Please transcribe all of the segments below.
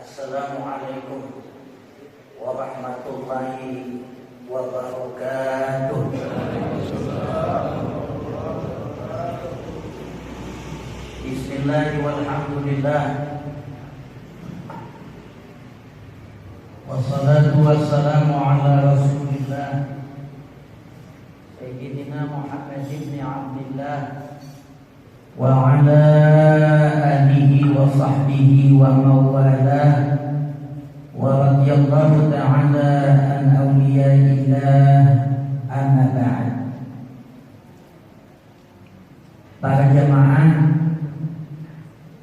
Assalamualaikum warahmatullahi wabarakatuh. Bismillahirrahmanirrahim. Walhamdulillah. Wassalatu wassalamu ala Rasulillah Sayyidina Muhammad ibn Abdillah wa ala alihi wa sahbihi wa mawalah wa radiyallahu ta'ala an awliyaillah amma ba'd. Para jamaah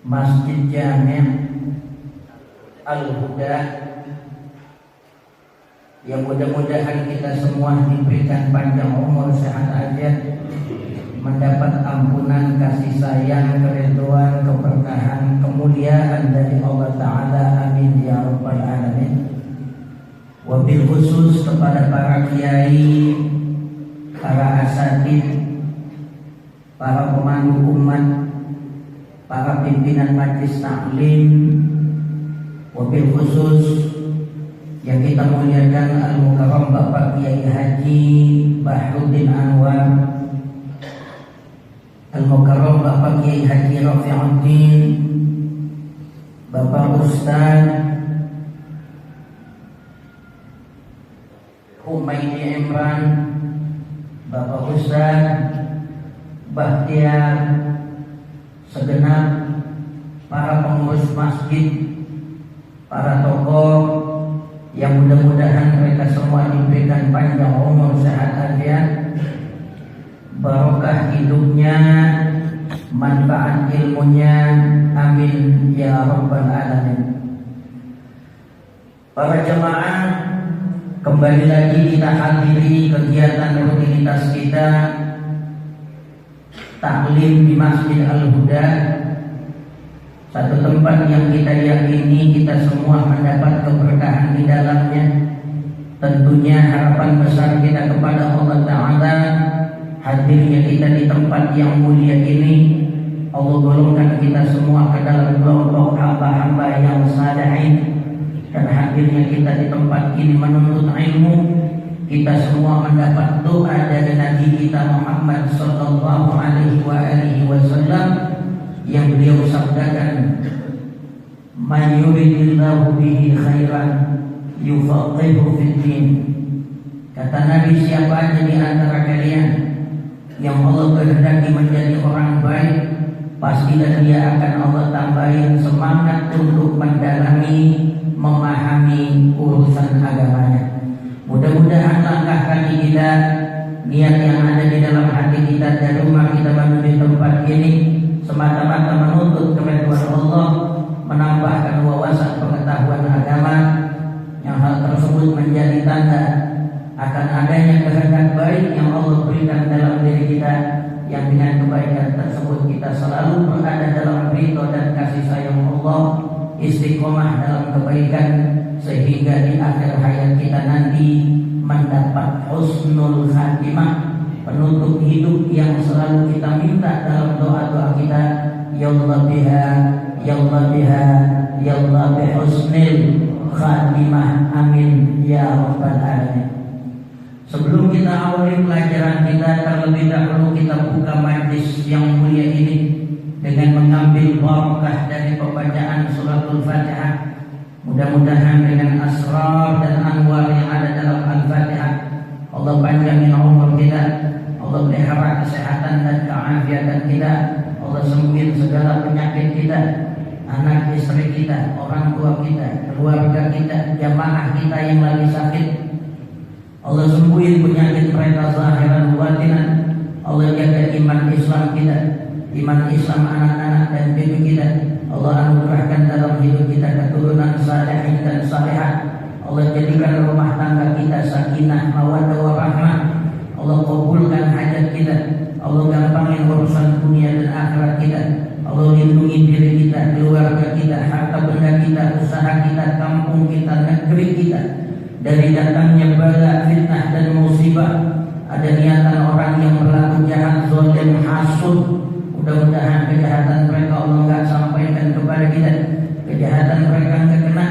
Masjid Jami' Al-Huda, yang mudah-mudahan kita semua diberikan panjang umur, sehat afiat, mendapat ampunan, kasih sayang, keridhaan, keberkahan, kemuliaan dari Allah Ta'ala. Amin ya rabbal alamin. Wabil khusus kepada para kiai, para asatidz, para pemandu umat, para pimpinan majelis taklim, wabil khusus yang kita muliakan Al-Mukarram Bapak Kiai Haji Bahruddin Anwar, Al-Mukarram Bapak Kiai Haji Rafi'uddin, Bapak Ustaz Humaydi Imran, Bapak Ustaz Bahtiar, segenap para pengurus masjid, para tokoh yang mudah-mudahan mereka semua diberikan panjang umur, sehat afiat, barokah hidupnya, manfaat ilmunya, amin ya rabbal alamin. Para jemaah, kembali lagi kita hadiri kegiatan rutinitas kita taklim di Masjid Al-Huda, satu tempat yang kita yakini kita semua mendapat keberkahan di dalamnya. Tentunya harapan besar kita kepada Allah Ta'ala, hadirnya kita di tempat yang mulia ini, Allah golongkan kita semua ke dalam kelompok hamba-hamba yang salihin. Dan hadirnya kita di tempat ini menuntut ilmu, kita semua mendapat doa dari Nabi kita Muhammad sallallahu alaihi wasallam yang beliau sabdakan, "Man yuridillahu bihi khairan yufaqihu fid din." Kata Nabi, siapa aja di antara kalian yang Allah kehendaki menjadi orang baik, pastilah dia akan Allah tambahin semangat untuk mendalami, memahami urusan agamanya. Mudah-mudahan langkah kaki kita, niat yang ada di dalam hati kita dari rumah kita menuju tempat ini semata-mata menuntut keridhaan Allah, menambahkan wawasan pengetahuan agama, yang hal tersebut menjadi tanda akan adanya kehendak baik yang Allah berikan dalam diri kita, yang dengan kebaikan tersebut kita selalu berada dalam ridho dan kasih sayang Allah, istiqomah dalam kebaikan, sehingga di akhir hayat kita nanti mendapat husnul khatimah, penutup hidup yang selalu kita minta dalam doa-doa kita, ya Allah biha, ya Allah biha, ya Allah bihusnil khatimah, amin ya rabbal alamin. Sebelum kita awali pelajaran kita, terlebih dahulu kita buka majlis yang mulia ini dengan mengambil barakah dari pembacaan suratul Fatihah. Mudah-mudahan dengan asrar dan anwar yang ada dalam Al-Fatihah, Allah panjangin umur kita, Allah pelihara kesehatan dan keafiatan kita, Allah sembuhin segala penyakit kita, anak istri kita, orang tua kita, keluarga kita, jamaah kita yang lagi sakit, Allah sembuhin penyakit mereka zahiran batinan. Allah jaga iman Islam kita, iman Islam anak-anak dan cucu kita. Allah anugerahkan dalam hidup kita keturunan salihin dan salihah. Allah jadikan rumah tangga kita sakinah, mawaddah warahmah. Allah kabulkan hajat kita. Allah gampangin urusan dunia dan akhirat kita. Allah lindungi diri kita, keluarga kita, harta benda kita, usaha kita, kampung kita, negeri kita dari datangnya bala, fitnah dan musibah. Ada niatan orang yang berlaku jahat, zalim, hasud, mudah-mudahan kejahatan mereka Allah enggak sampaikan kepada kita. Kejahatan mereka enggak kena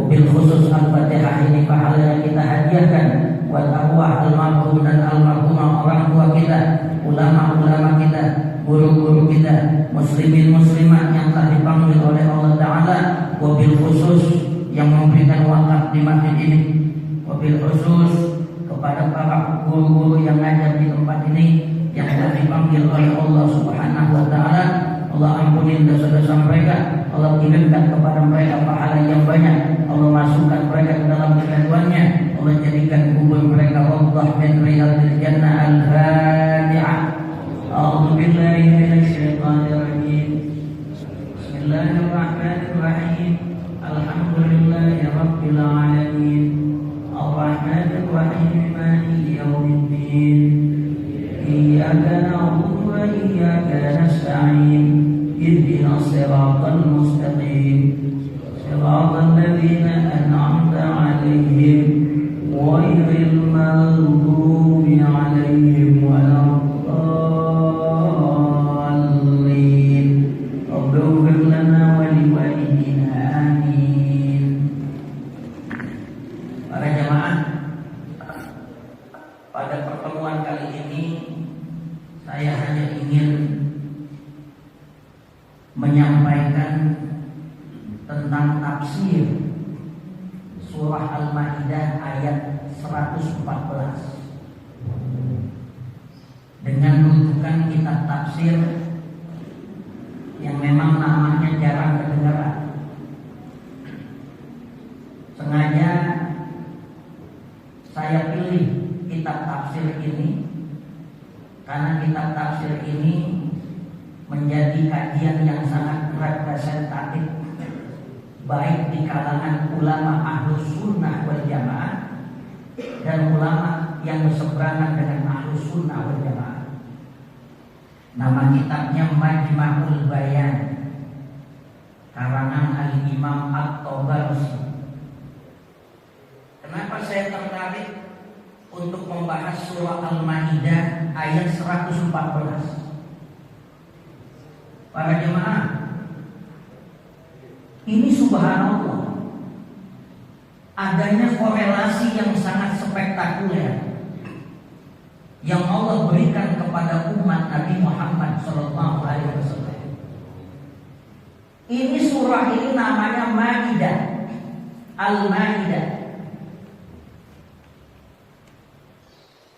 Wabil khusus Al-Fatihah ini pahala kita hadiahkan buat arwah almarhum dan almarhumah orang tua kita, ulama-ulama kita, guru-guru kita, muslimin muslimat yang telah dipanggil oleh Allah Ta'ala. Wabil khusus yang memberikan wakaf di masjid ini, wabil khusus kepada para guru-guru yang ngajar di tempat ini yang telah dipanggil oleh Allah Subhanahu wa Ta'ala. Allah ampuni dosa-dosa mereka, Allah kirimkan kepada mereka pahala yang banyak, Allah masukkan mereka ke dalam keridhaannya, Allah jadikan kubur mereka rawdah min riyadil jannah. Al-Fatihah. A'udzu billahi minasy syaithanir rajim. Bismillahirrahmanirrahim. Alhamdulillahi rabbil alamin. Ar-Rahmanir Rahim. Maliki yaumiddin. Iyyaka na'budu wa iyyaka nasta'in. اهدنا الصراط المستقيم صراط الذين أنعمت عليهم غير المغضوب عليهم ولا الضالين رب اغفر لنا ولوالدينا آمين. Para jamaah, pada pertemuan kali ini saya hanya ingin menyampaikan tentang tafsir surah Al-Maidah ayat 114 dengan rujukan kitab tafsir yang memang namanya jarang kedengaran. Sengaja saya pilih kitab tafsir ini karena kitab tafsir ini menjadi kajian yang sangat representatif baik di kalangan ulama Ahlus Sunnah wal Jamaah dan ulama yang berseberangan dengan Ahlus Sunnah wal Jamaah. Nama kitabnya Majma'ul Bayan, karangan Al-Imam At-Tabarsi. Kenapa saya tertarik untuk membahas surah Al-Maidah ayat 114? Para jemaah, ini subhanallah, adanya korelasi yang sangat spektakuler yang Allah berikan kepada umat Nabi Muhammad SAW. Ini surah ini namanya Maidah, Al-Maidah.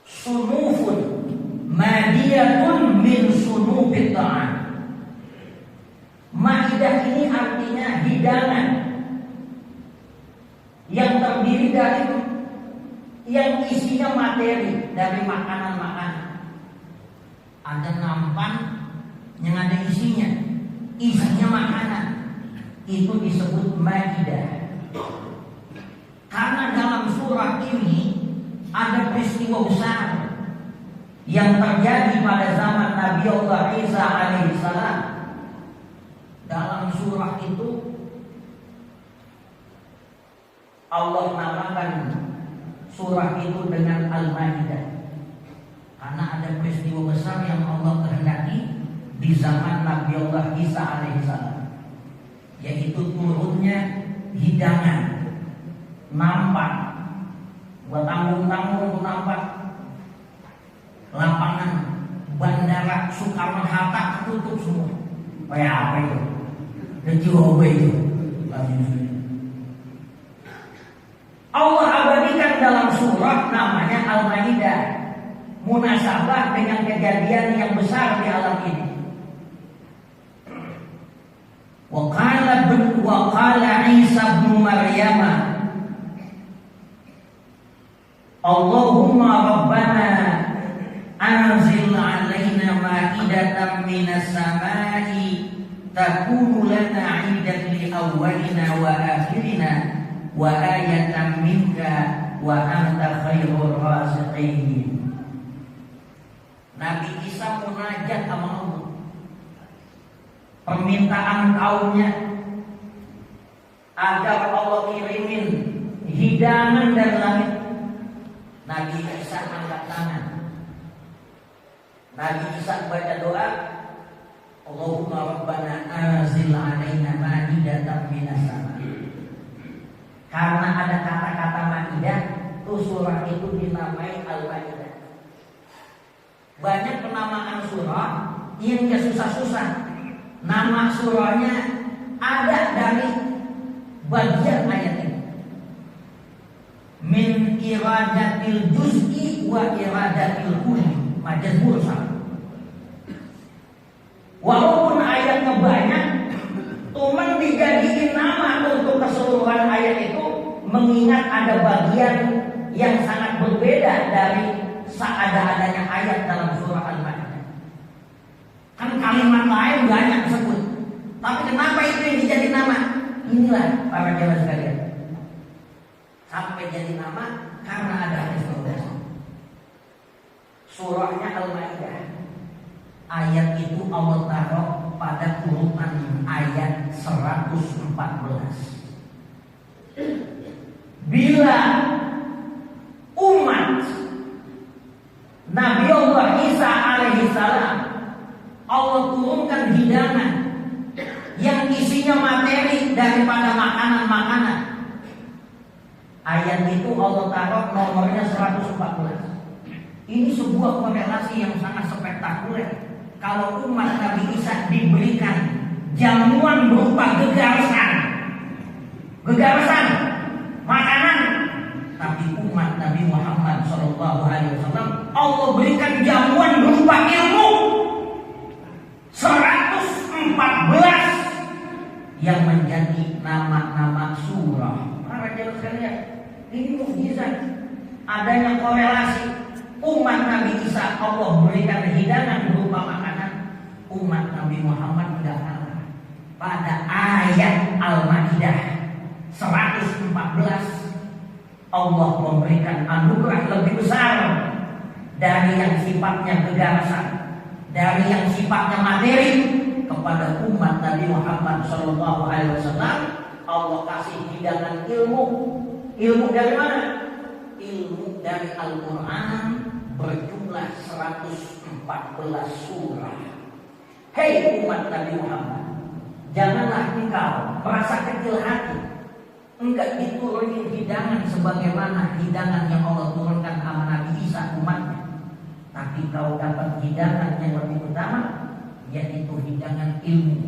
Sunufun madiyatun min sunufit ta'am. Maidah ini artinya hidangan yang terdiri dari yang isinya materi dari makanan-makanan. Ada nampan yang ada isinya makanan. Itu disebut Maidah. Karena dalam surah ini ada peristiwa besar yang terjadi pada zaman Nabi Allah Isa alaihissalam. Dalam surah itu Allah namakan surah itu dengan Al-Maidah karena ada peristiwa besar yang Allah kehendaki di zaman Nabi Allah Isa alaihissalam, yaitu turunnya hidangan, nampak buat tanggung-tanggung, nampak lapangan bandara Soekarno-Hatta tertutup semua. Kayak apa itu? Kecoba itu. Allah abadikan dalam surah namanya Al-Maidah, munasabah dengan kejadian yang besar di alam ini. Wa qala Isa bin Maryam, Allahumma rabbana anzil alaina ma'idatan minas samai takunu lana 'idan li awwalina wa akhirina wa ayatan minka wa anta khairur raziqin. Nabi Isa munajat sama Allah, permintaan kaumnya agar Allah kirimin hidangan dari langit. Nabi Isa angkat tangan. Nabi Isa baca doa, Allahumma rabbana anzil alaina ma'idatan minas sama. Karena ada kata-kata Maidah, tuh surah itu dinamai Al-Maidah. Banyak penamaan surah yang susah-susah. Nama surahnya ada dari bagian ayat ini. Min iradatil juz'i wa iradatil kulli, majaz mursal. Walaupun ayatnya banyak, cuman dijadiin nama untuk keseluruhan ayat itu, mengingat ada bagian yang sangat berbeda dari seadanya ayat dalam surah Al-Maidah. Kan kalimat lain banyak disebut, tapi kenapa itu yang dijadi nama? Inilah para jemaah sekalian. Sampai jadi nama karena ada hadis Rasul. Surahnya Al-Maidah. Ayat itu Allah taruh pada urutan ayat 114. Bila umat Nabi Allah Isa alaihissalam Allah turunkan hidangan yang isinya materi daripada makanan-makanan, ayat itu Allah taruh nomornya 114. Ini sebuah korelasi yang sangat spektakuler. Kalau umat Nabi Isa diberikan jamuan berupa gegarasan makanan, tapi umat Nabi Muhammad SAW Allah berikan jamuan berupa ilmu 114 yang menjadi nama-nama surah. Para jemaah sekalian, ini mukjizat adanya korelasi. Umat Nabi Isa Allah berikan hidangan berupa makanan, umat Nabi Muhammad tidak kalah. Pada ayat Al-Maidah 114 Allah memberikan anugerah lebih besar dari yang sifatnya gegarasan, dari yang sifatnya materi kepada umat Nabi Muhammad SAW. Allah kasih hidangan ilmu. Ilmu dari mana? Ilmu dari Al-Quran berjumlah 114 surah. Hei umat Nabi Muhammad, janganlah engkau merasa kecil hati. Enggak diturunin hidangan sebagaimana hidangan yang Allah turunkan sama Nabi Isa umatnya. Tapi kau dapat hidangan yang lebih utama, yaitu hidangan ilmu.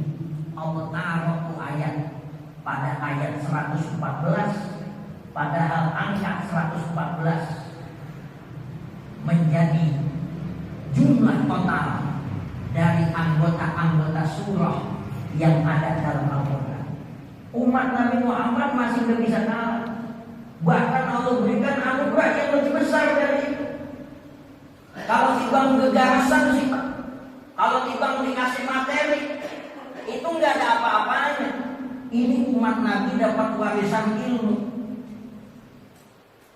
Allah taruh ayat pada ayat 114, padahal angka 114 menjadi jumlah total dari anggota-anggota surah yang ada dalam Al-Quran. Umat Nabi Muhammad masih tidak bisa kalah. Bahkan Allah berikan anugerah yang lebih besar dari itu. Kalau timbang gegarasan sih, kalau timbang dikasih materi, itu nggak ada apa-apanya. Ini umat Nabi dapat warisan ilmu,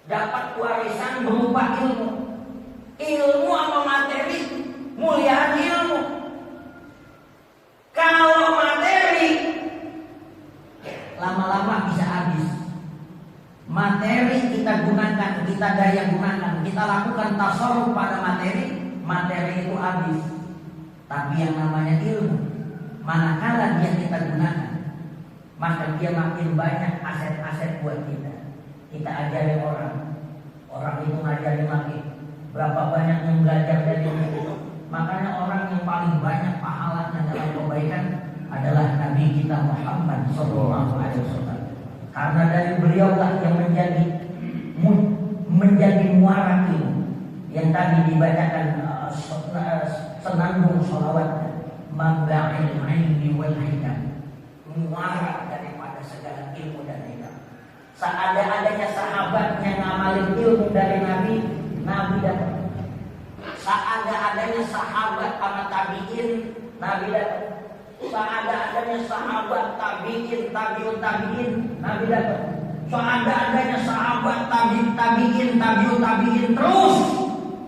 dapat warisan berupa ilmu. Ilmu apa materi? Muliaan ilmu. Kalau materi lama-lama bisa habis. Materi kita gunakan, kita daya gunakan, kita lakukan tasarruf pada materi itu habis. Tapi yang namanya ilmu, manakala dia kita gunakan, maka dia makin banyak aset-aset buat kita. Kita ajari orang itu ngajari lagi. Berapa banyak yang belajar dari itu. Makanya orang yang paling banyak pahalanya dalam kebaikan adalah Nabi kita Muhammad SAW. Karena dari beliaulah yang menjadi muara ilmu yang tadi dibacakan senandung sholawat Mabda'il ilmi wal hikam, muara daripada segala ilmu dan hikam. Seadanya sahabat yang ngamalin ilmu dari Nabi dapat. Seadanya sahabat sama tabi'in, Nabi dapat. Seadanya sahabat tabi'in, tabi'ut tabi'in, Nabi dapat. Seadanya sahabat tabi'in, tabi'ut tabi'in, terus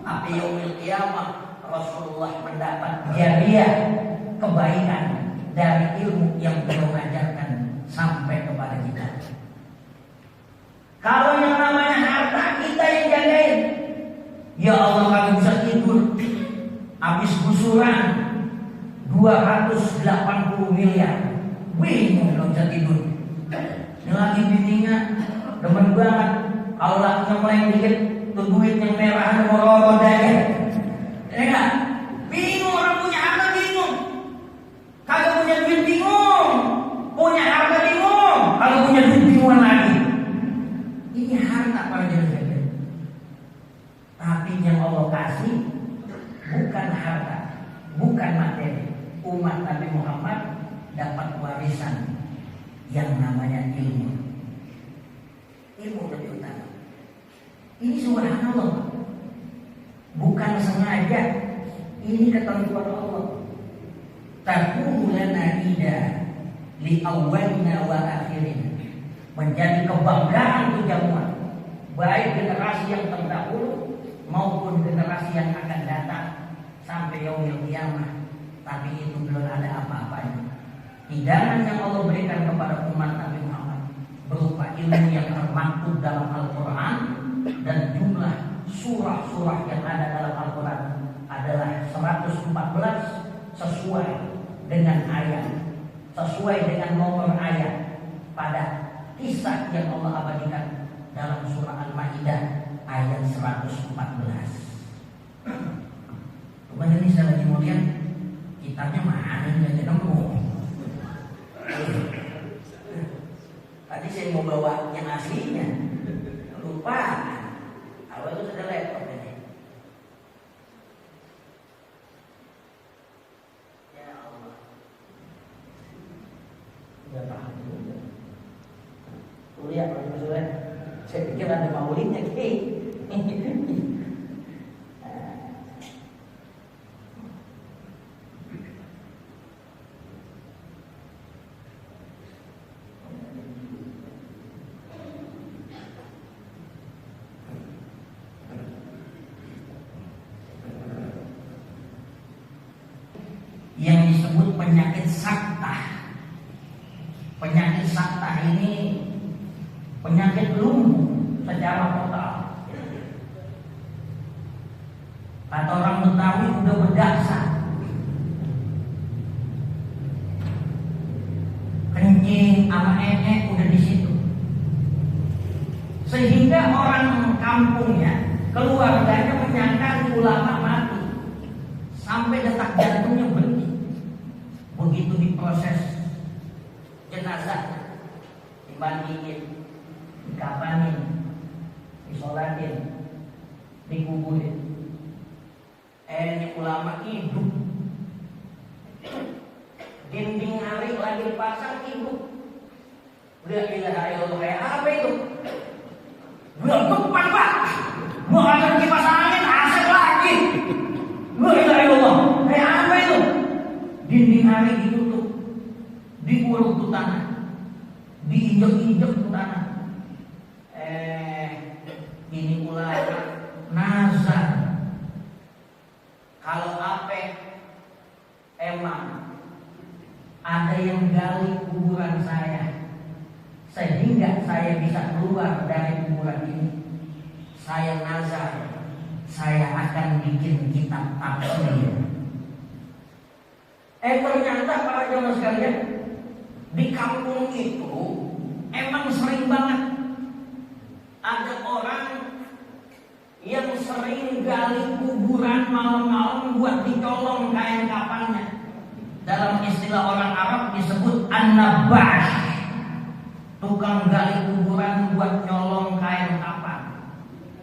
sampai yaumil qiyamah Rasulullah mendapat jariah kebaikan dari ilmu yang beliau ajarkan sampai kepada kita. Kalau yang namanya harta kita yang jagain. Ya Allah, kalau bisa tidur habis gusuran 280 miliar, bingung kalau bisa tidur. Ini lagi bininya demen banget. Kalau lakinya meleng dikit, tuh duit yang merah ada daya. Ya enggak? Bingung orang punya harta bingung. Kagak punya duit bingung. Punya harta bingung. Kalau punya duit bingungan lagi. Ini harta para jemaah. Tapi yang Allah kasih bukan harta, bukan materi. Umat Nabi Muhammad dapat warisan yang namanya ilmu. Ilmu lebih utama. Ini subhanallah, bukan sengaja. Ini ketentuan Allah. Takunu lana ida li awwalina wa akhirina. Menjadi kebanggaan untuk jamuan, baik generasi yang terdahulu maupun generasi yang akan datang sampai yaumil qiyamah. Tapi itu belum ada apa-apanya. Hidangan yang Allah berikan kepada umat Nabi Muhammad berupa ilmu yang termaktub dalam Al-Quran, dan jumlah surah-surah yang ada dalam Al-Quran adalah 114 sesuai dengan ayat, sesuai dengan nomor ayat pada kisah yang Allah abadikan dalam surah Al-Maidah ayat 114. Kemudian ini saya lagi mau lihat kitabnya mana ini aja nemu. Tadi saya mau bawa yang aslinya, lupa. Awal itu sudah laptop ini. Ya Allah. Sudah paham juga. Lihat maksudnya, saya pikir ada maulidnya ki. Yang disebut penyakit saktah. Penyakit saktah ini penyakit lumpuh secara total. Kata orang Betawi udah berdasar. Kencing sama enek udah di situ. Sehingga orang kampungnya, keluarganya menyangka ulama mati. Sampai detak jantungnya berhenti. Begitu diproses jenazah, dibandingin, dikapanin, disolatin, dikuburin. Ini ulama hidup. Dinding hari lagi dipasang hidup. Udah ilaha illallah, kayak apa itu? Belum depan pak. Mau ada kipas angin, asap lagi. La ilaha illallah, kayak apa itu? Dinding hari ditutup, diuruk tuh tanah, diinjek-injek tuh tanah. Ini ulama nazar. Kalau apa emang ada yang gali kuburan saya sehingga saya bisa keluar dari kuburan ini, saya nazar, saya akan bikin kitab tafsir. Ternyata para jamaah sekalian, di kampung itu emang sering banget ada orang yang sering gali kuburan malam-malam buat dicolong kain kafannya. Dalam istilah orang Arab disebut an-nabash, tukang gali kuburan buat nyolong kain kafan.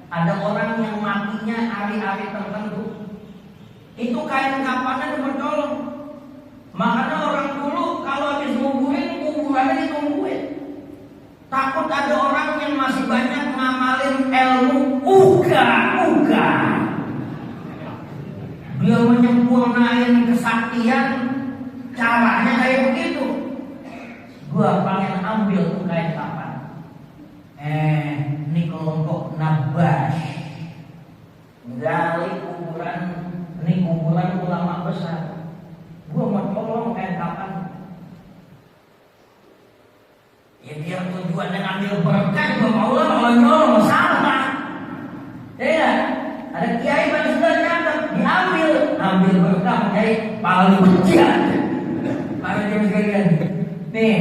Ada orang yang matinya hari-hari tertentu, itu kain kafannya dicolong. Makanya orang dulu kalau habis nguburin, kuburannya ditungguin. Takut ada orang yang masih banyak ngamalin ilmu uga. Dia menyempurnain kesaktian, caranya kayak begitu. Gua pengen ambil tuh kain kapan. Ini kelompok nabash, gali kuburan, ini kuburan ulama besar. Gua mau tolong kain kapan. Ya biar tujuannya ngambil berkah, gua mau lah kalau nyolong salah. Ya, ada kiai yang sudah catat, ambil berkah menjadi paling ujian. Para jemaah sekalian, nih,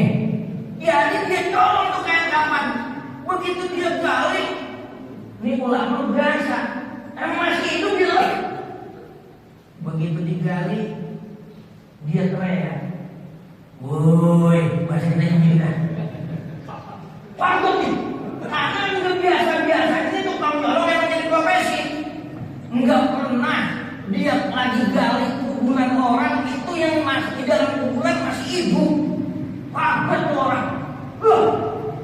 ya dia tolong tuh kain kapan. Begitu itu dia gali. Ini ulama biasa, emang masih hidup gitu. Begitu digali, dia teriak, woi, bahasa kita yang kan? Pantut nih, karena udah biasa-biasa ini tukang nyolong yang menjadi profesi. Enggak pernah dia lagi gali kuburan orang itu yang masih di dalam kuburan masih ibu. Kaget tuh orang. Loh,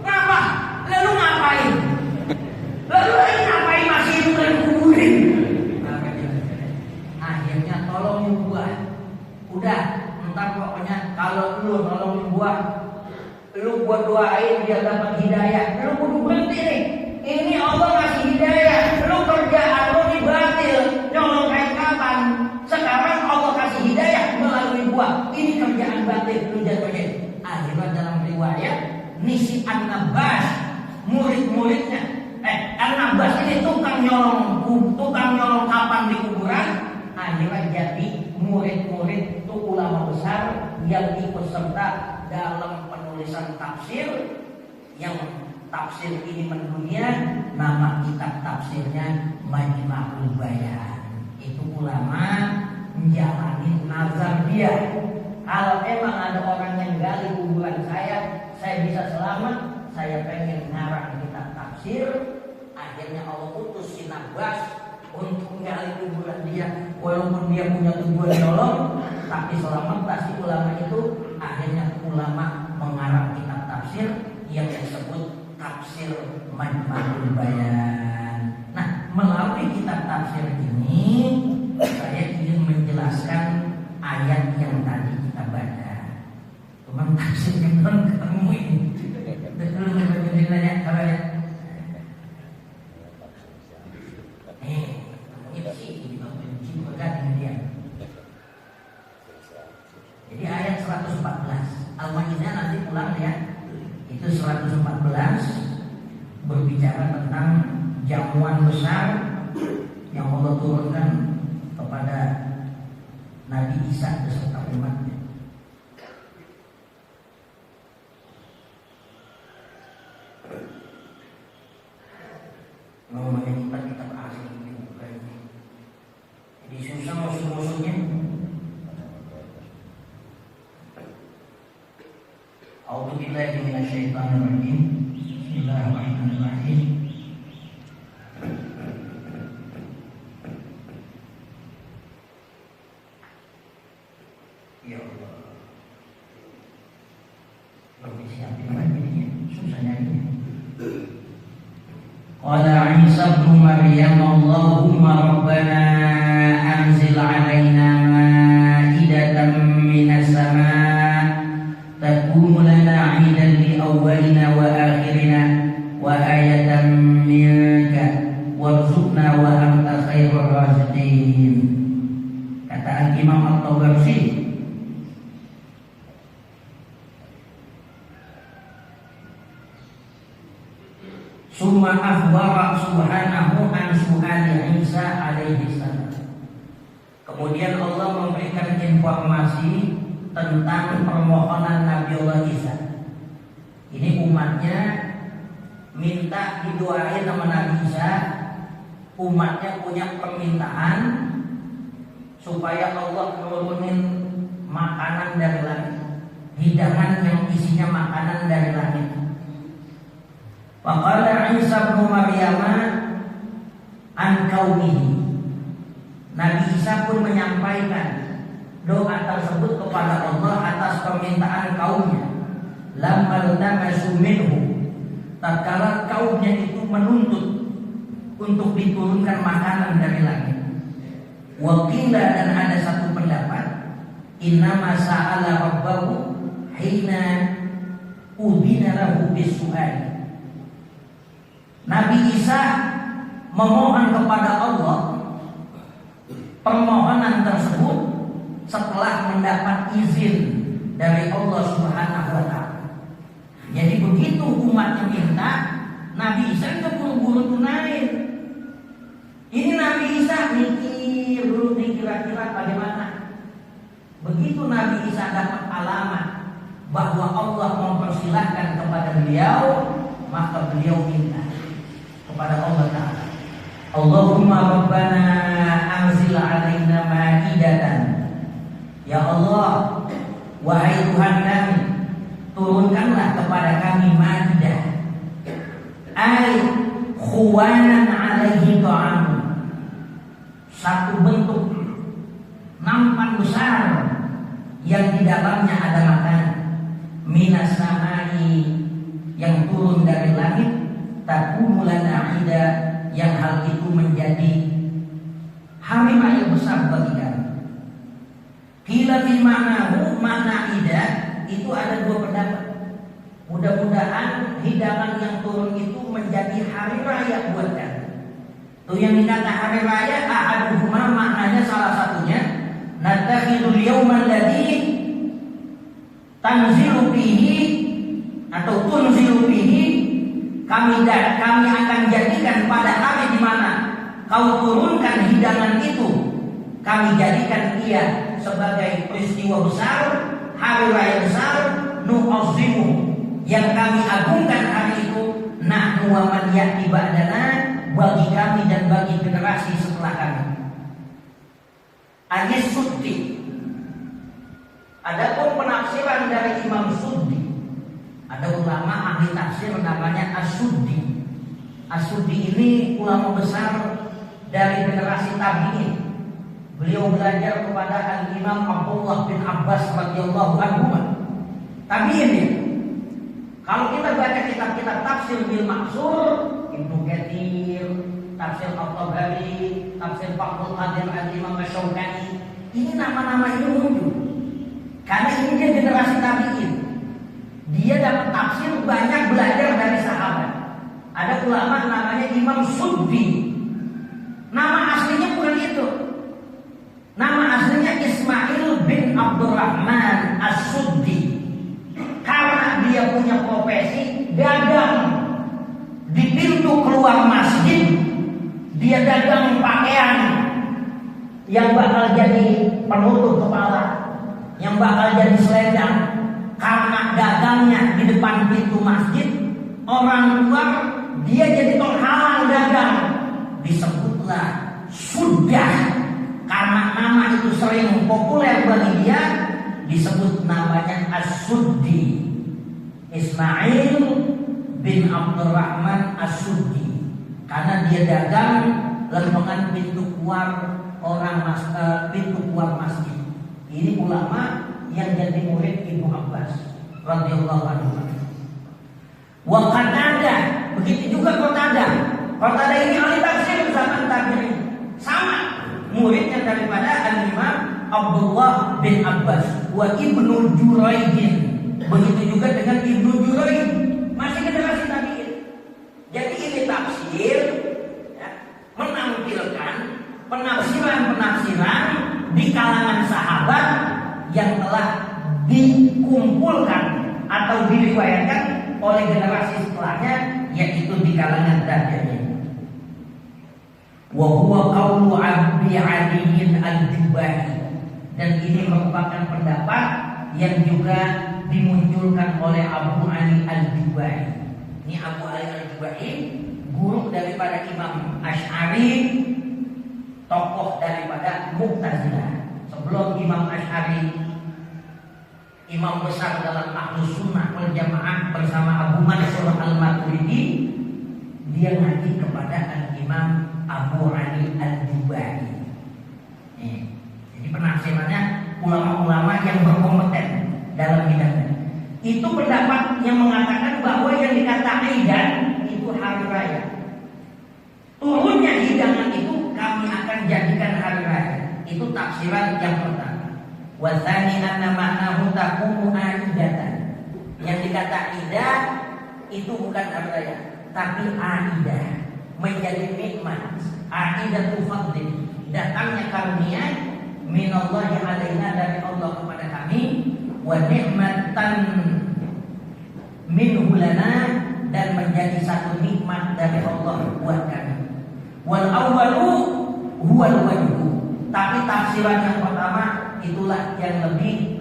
kenapa? Lalu ngapain? Lalu ngapain masih hidup dalam kuburan? Akhirnya tolongin gua. Udah, ntar pokoknya kalau lu nolongin gua, lu gua doain dia dapat hidayah. Lu kudu berhenti nih. Ini Allah ngasih hidayah. Lu kerjaan lu dibatil. Nyolong kayak kapan? Sekarang Allah kasih hidayah melalui gua. Ini kerjaan batil. Lu jatuhin. Akhirnya dalam riwayat Nisi An-Nabas, murid-muridnya. An-Nabas ini tukang nyolong kapan di kuburan. Akhirnya jadi murid-murid itu ulama besar yang ikut serta dalam penulisan tafsir. Yang tafsir ini mendunia, nama kitab tafsirnya Majma'ul Bayan. Itu ulama menjalani nazar dia. Kalau emang ada orang yang gali kuburan saya bisa selamat. Saya pengen ngarang kitab tafsir. Akhirnya Allah utus si Nabas untuk menggali kuburan dia. Walaupun dia punya tujuan nyolong, tapi selamat si ulama itu. Akhirnya ulama mengarang kitab tafsir yang disebut Tafsir Majma'ul Bayan. Nah, melalui kitab tafsir ini saya ingin menjelaskan ayat yang tadi kita baca. Cuman tafsirnya belum ketemu ini. Betul nanya kalau ya. Ini sih berganti dia. Jadi ayat 114 Al-Maidah nanti pulang ya. Itu 114 berbicara tentang jamuan besar yang Allah turunkan kepada Nabi Isa beserta umatnya. Ngomongnya kita asing juga ini. Jadi susah musuh-musuhnya. A'udzubillahi minasyaitonir rajim. Bismillahirrahmanirrahim. Ya Allah. Belum disiapin lagi ini. Susah nyarinya. Qala Isa ibn Maryam Allahumma rabbana anzil 'alaina ma'idatan minas sama' takunu lana 'idan li awwalina wa akhirina wa ayatan minka warzuqna wa anta khairur raziqin. Kata Imam At-Tabarsi, summa akhbara subhanahu an su'ali Isa alaihi salam. Kemudian Allah memberikan informasi tentang permohonan Nabi Allah Isa. Ini umatnya minta didoain sama Nabi Isa. Umatnya punya permintaan supaya Allah menurunin makanan dari langit, hidangan yang isinya makanan dari langit. Faqala Isa bin Maryam an qaumihi. Nabi Isa pun menyampaikan doa tersebut kepada Allah atas permintaan kaumnya. Lamma tamasu minhu, tatkala kaumnya itu menuntut untuk diturunkan makanan dari langit. Wakila, dan ada satu pendapat, innama sa'ala rabbahu hina udina lahu bisu'al. Nabi Isa memohon kepada Allah permohonan tersebut setelah mendapat izin dari Allah Subhanahu wa ta'ala. Jadi begitu umatnya minta, Nabi Isa itu buru-buru tunain. Ini Nabi Isa mikir dulu nih kira-kira bagaimana. Begitu Nabi Isa dapat alamat bahwa Allah mempersilahkan kepada beliau, maka beliau minta kepada Allah Ta'ala, Allahumma Rabbana anzil alaina ma'idatan. Ya Allah, wahai Tuhan kami, turunkanlah kepada kami ma'idah, ay khuwanan alaihi ta'amu, satu bentuk nampan besar yang di dalamnya ada makanan, minas samai, yang turun dari langit, takunu lana ida, yang hal itu menjadi hari raya besar bagi kami. Kila fi ma'nahu, makna ida itu ada dua pendapat. Mudah-mudahan hidangan yang turun itu menjadi hari raya buat kami. Itu yang dikata hari raya, ahaduhuma, maknanya salah satunya natakhidul yawman ladzi tanzilu bihi atau tunzilu bihi, kami akan jadikan pada hari di mana kau turunkan hidangan itu, kami jadikan ia sebagai peristiwa besar, hari raya besar, nu'azzimu, yang kami agungkan hari itu, nahnu wa man ya'ti ba'dana, bagi kami dan bagi generasi setelah kami. Ayat Suddi. Adapun penafsiran dari Imam Suddi, ada ulama ahli tafsir namanya As-Suddi. As-Suddi ini ulama besar dari generasi tabi'in. Beliau belajar kepada Al-Imam Abdullah bin Abbas radhiyallahu anhu. Tabi'in ya. Kalau kita baca kitab-kitab tafsir bil maksur, Ibnu Katsir, tafsir At-Tabari, tafsir Fathul Qadir Al-Imam Asy-Syaukani, ini nama-nama ini muncul karena ini dia generasi tabi'in. Dia dapat tafsir banyak belajar dari sahabat. Ada ulama namanya Imam Suddi. Nama aslinya bukan itu. Nama aslinya Ismail bin Abdurrahman As-Suddi. Karena dia punya profesi dagang di pintu keluar masjid, dia dagang pakaian yang bakal jadi penutup kepala, yang bakal jadi selendang. Karena dagangnya di depan pintu masjid, orang keluar, dia jadi penghalang dagang. Disebutlah sudah, karena nama itu sering populer bagi dia, disebut namanya As-Suddi. Ismail bin Abdurrahman As-Suddi, karena dia dagang lempengan pintu keluar pintu keluar masjid. Ini ulama yang jadi murid Ibnu Abbas radhiyallahu anhu. Wa Qatadah, begitu juga Qatadah. Qatadah ini ahli tafsir zaman tabi'in, sama muridnya daripada Al-Imam Abdullah bin Abbas. Wa Ibnu Jurayj, begitu juga dengan Ibnu Jurayj, masih generasi tabi'in. Jadi ini tafsir ya, menampilkan penafsiran-penafsiran di kalangan sahabat yang telah dikumpulkan atau diriwayatkan oleh generasi setelahnya, yaitu di kalangan tabi'in. Wa huwa qaulu Abi Ali Al-Jubahi, dan ini merupakan pendapat yang juga dimunculkan oleh Abu Ali Al-Jubahi. Ini Abu Ali Al-Jubahi, guru daripada Imam Asy'ari, tokoh daripada Mu'tazilah. Sebelum Imam Asy'ari, imam besar dalam Ahlus Sunnah wal Jamaah bersama Abu Mansur Al-Maturidi, dia ngaji kepada Al-Imam Abu Ali Al-Jubahi. Jadi penafsirannya ulama-ulama yang berkompeten dalam bidangnya. Itu pendapat yang mengatakan bahwa yang dikata Aidan itu hari raya. Turunnya hidangan itu kami akan jadikan hari raya. Itu tafsiran yang pertama. Wa tsani anna ma'nahu taqumu aidatan. Yang dikata idah itu bukan hari raya, tapi aidah, menjadi nikmat. Aidatu fadlin, datangnya karunia minallahi alaina, dari Allah kepada kami, wa ni'matan minhu lana, dan menjadi satu nikmat dari Allah buat kami. Wal awwalu huwal wajhu, tapi tafsiran yang pertama itulah yang lebih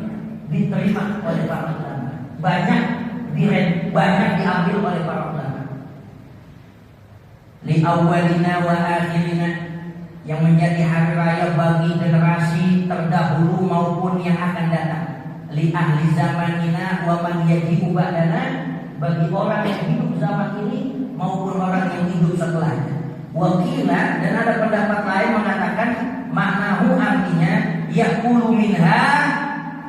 diterima oleh para ulama. Banyak diambil oleh para ulama. li awwalina wa akhirina, yang menjadi hari raya bagi generasi terdahulu maupun yang akan datang. Li ahli zamanina wa man yajibu ba'dana, bagi orang yang hidup zaman ini maupun orang yang hidup setelahnya. Wakila, dan ada pendapat lain mengatakan maknahu artinya yaqulu minha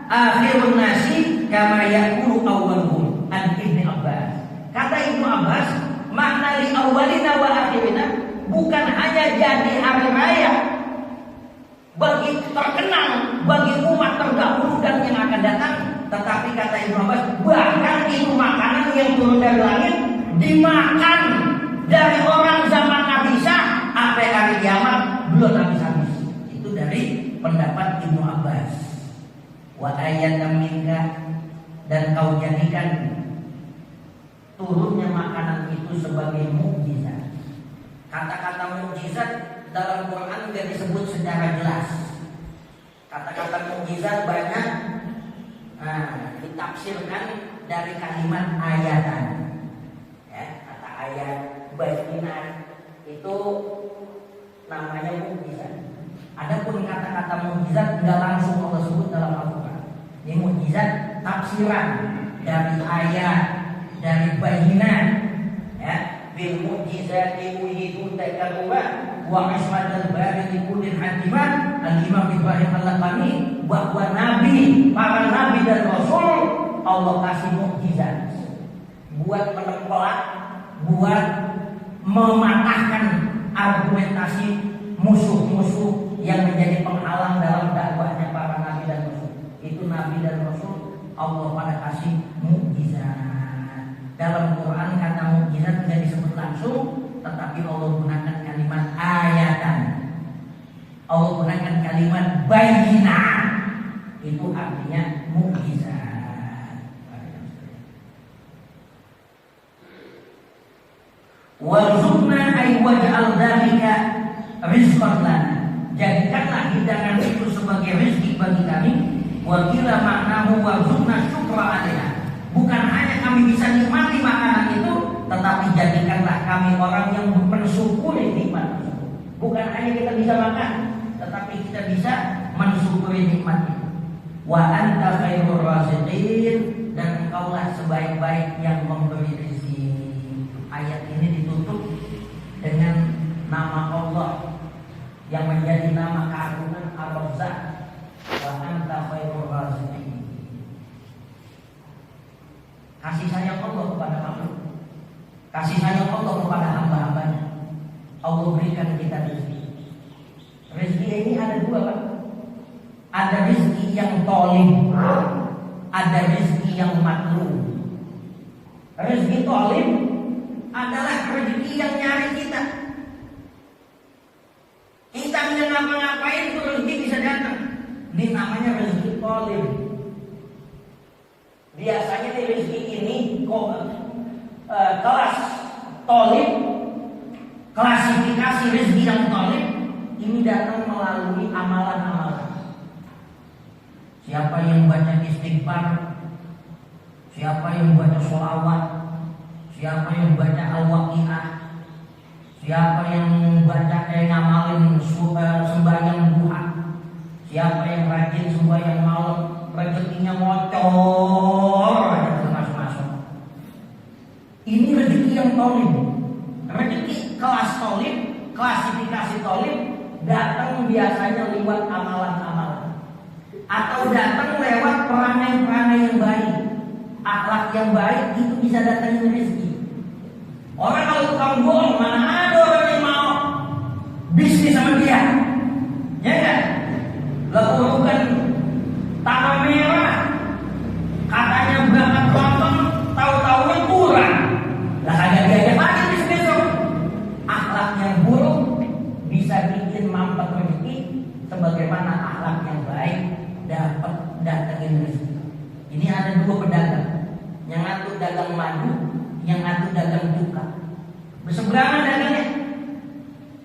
akhirun nasi kama yaqulu awwaluhum. An Ibnu Abbas. Kata Ibnu Abbas, makna li awwalina wa akhirina bukan hanya jadi hari raya bagi terkenal bagi umat terdahulu dan yang akan datang, tetapi kata Ibnu Abbas bahkan itu makanan yang turun dari langit dimakan dari orang zaman Nabi Isa sampai hari kiamat belum habis-habis. Itu dari pendapat Ibnu Abbas. Wa ayatan minka, dan kau jadikan turunnya makanan itu sebagai mukjizat. Kata-kata mukjizat dalam Quran tidak disebut secara jelas. Kata-kata mukjizat banyak ditafsirkan dari kalimat ayatan. Ya, kata ayat, bayinan itu namanya mukjizat. Adapun kata-kata mukjizat tidak langsung Allah sebut dalam Al-Quran. Ini mukjizat tafsiran dari ayat, dari bayinan, ya. Bil mukjizati uhidu takaruma wa ismatul bari likulil hadiman. Al-Imam Ibrahim Al-Laqani, bahwa nabi, para nabi dan rasul Allah kasih mukjizat buat menempelak, buat mematahkan argumentasi musuh-musuh yang menjadi penghalang dalam dakwahnya para nabi dan rasul. Itu nabi dan rasul Allah pada kasih mukjizat. Dalam Quran kata mukjizat tidak disebut langsung, tetapi Allah gunakan kalimat ayatan. Allah gunakan kalimat bayyinah. Itu artinya mukjizat. Warzuqna ay waj'al dzalika rizqan lana. Jadikanlah hidangan itu sebagai rezeki bagi kami. Wa qila ma'nahu warzuqna syukra 'alaiha. Bukan hanya kami bisa nikmati makanan itu, tetapi jadikanlah kami orang yang mensyukuri nikmat tersebut. Bukan hanya kita bisa makan, tetapi kita bisa mensyukuri nikmat itu. Wa anta khairur raziqin, dan engkaulah sebaik-baik yang memberi rezeki. Ayat ini ditutup dengan nama Allah yang menjadi nama keagungan Ar-Razzaq. Wa anta khairur raziqin. Kasih sayang Allah kepada makhluk, kasih sayang Allah kepada hamba-hambanya. Allah berikan kita rezeki. Rezeki ini ada dua, Pak. Ada rezeki yang tolim, ada rezeki yang matlub. Rezeki tolim adalah rezeki yang nyari kita. Kita tidak ngapa-ngapain itu rezeki bisa datang. Ini namanya rezeki tolim. Biasanya di rezeki ini kelas tolim, klasifikasi rezeki yang tolim ini datang melalui amalan-amalan. Siapa yang baca istighfar, siapa yang baca sholawat, siapa yang baca al-waqi'ah, siapa yang baca ngamalin sembahyang duha, siapa yang rajin sembahyang malam, rezekinya ngocor aja masuk-masuk. Ini rezeki yang tolim. Rezeki kelas tolim, klasifikasi tolim datang biasanya lewat amalan-amalan, atau datang lewat perangai-perangai yang baik, akhlak yang baik. Itu bisa datangin rezeki. Orang kalau tukang bohong, mana ada orang yang mau bisnis sama dia, ya kan? Bukan tanah merah, katanya berangkat nonton, tahu-tahunya kurang. Lah kagak diajak lagi besok. Akhlak yang buruk bisa bikin mampet rezeki, sebagaimana akhlak yang baik dapat datangin rezeki. Ini ada dua pedagang, yang satu dagang madu, yang satu dagang cuka. Berseberangan dagangnya,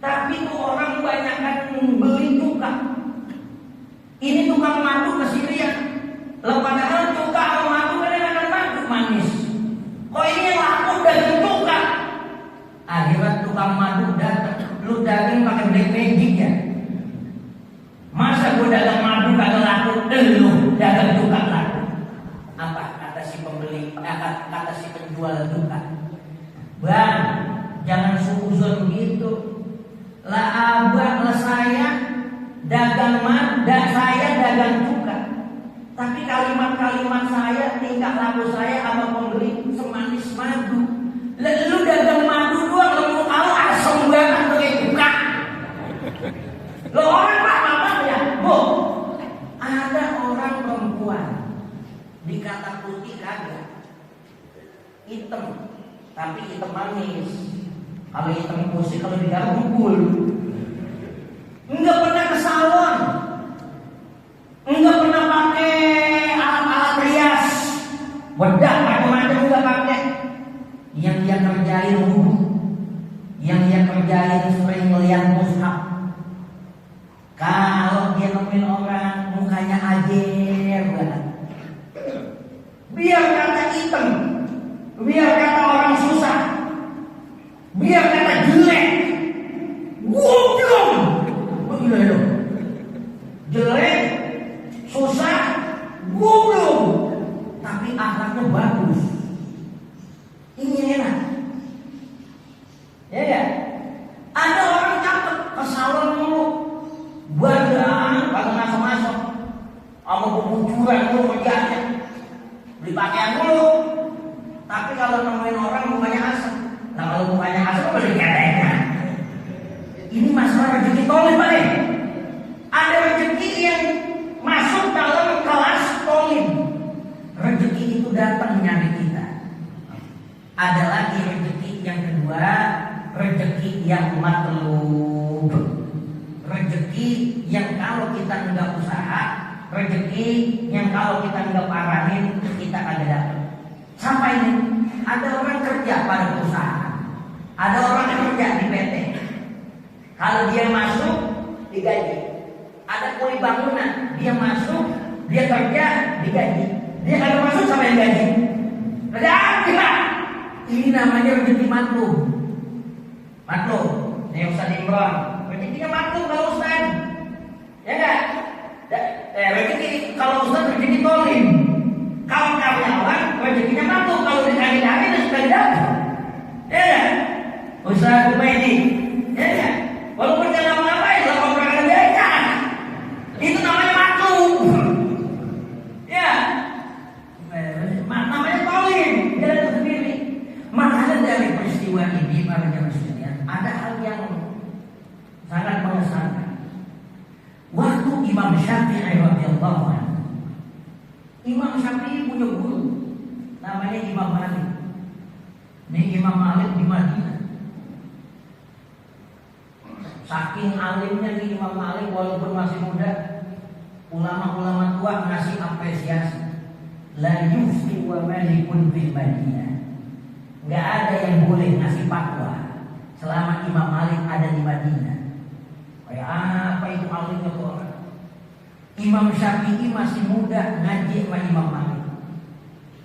tapi tuh orang banyakkan beli cuka. Ini tukang madu ke Syria. Padahal cuka atau madu kadang-kadang madu manis. Kok ini yang laku daging cuka? Akhirnya tukang tukang madu datang, lu dagang pakai black magic ya? Masa gua dagang madu kagak laku, lu dagang tukang laku? Apa kata si pembeli, kata si penjual tukang? Bang, jangan suuzon gitu. Lah abang, lah saya dagang madu, saya dagang tukang. Tapi kalimat-kalimat saya, tingkah laku saya sama pembeli semanis madu. Lu dagang madu doang, lu kalau asem banget pakai tukang. Lo orang apa ya? Bu, ada orang perempuan dikata putih kagak, hitam, tapi hitam manis. Kalau hitam putih kalau digaruk bubul. Enggak pernah ke salon, enggak pernah pakai alat-alat rias, bedak macam-macam enggak pakai. Yang dia kerjain wudu, yang dia kerjain sering melihat mushaf. Kalau dia nemuin orang mukanya ajer banget, biar kata hitam, biar kata orang susah, biar kata jelek, goblok, begitu jelek, susah, goblok, tapi akhlaknya bagus. Ini enak, ya kan? Ada orang cakep ke salon mulu, badan kagak masuk-masuk, sama kebujuran mulu kerjanya, beli pakaian mulu. Tapi kalau nemuin orang mukanya asem, nah kalau mukanya asem boleh dikatakan. Ini masalah rezeki tolim balik. Ada rezeki yang masuk dalam kelas tolim. Rezeki itu datang nyari kita. Ada lagi rezeki yang kedua, rezeki yang matlub. Rezeki yang kalau kita enggak usaha, rezeki yang kalau kita enggak parahin, kita kagak dapat. Sampai ini ada orang kerja pada perusahaan, ada orang yang kerja di PT. Kalau dia masuk digaji. Ada kuli bangunan, dia masuk, dia kerja digaji. Dia kagak masuk sama yang gaji. Ada apa? Ini namanya rezeki matlub. Matlub, ini Ustaz Imran. Rezekinya maklum kalau Ustaz, ya enggak? Rezeki kalau Ustaz rezeki tolim. Kalau karyawan rezekinya maklum, kalau dicari-cari dan sudah dapat. Ya enggak? Ustaz Ubaidi, ya enggak? Walaupun dia nggak ngapain, lah kontrakan biasa. Itu namanya maklum. Ya, namanya tolim. Dia ada sendiri. Makanya dari peristiwa ini para jamaah sekalian, ada hal yang sangat mengesankan. Waktu Imam Syafi'i radhiyallahu anhu, Imam Syafi'i punya guru namanya Imam Malik. Ini Imam Malik di Madinah. Saking alimnya nih Imam Malik, walaupun masih muda, ulama-ulama tua ngasih apresiasi. La yufti wa malikun fil Madinah. Nggak ada yang boleh ngasih fatwa selama Imam Malik ada di Madinah. Kayak apa itu alimnya tuh orang? Imam Syafi'i masih muda ngaji sama Imam Malik.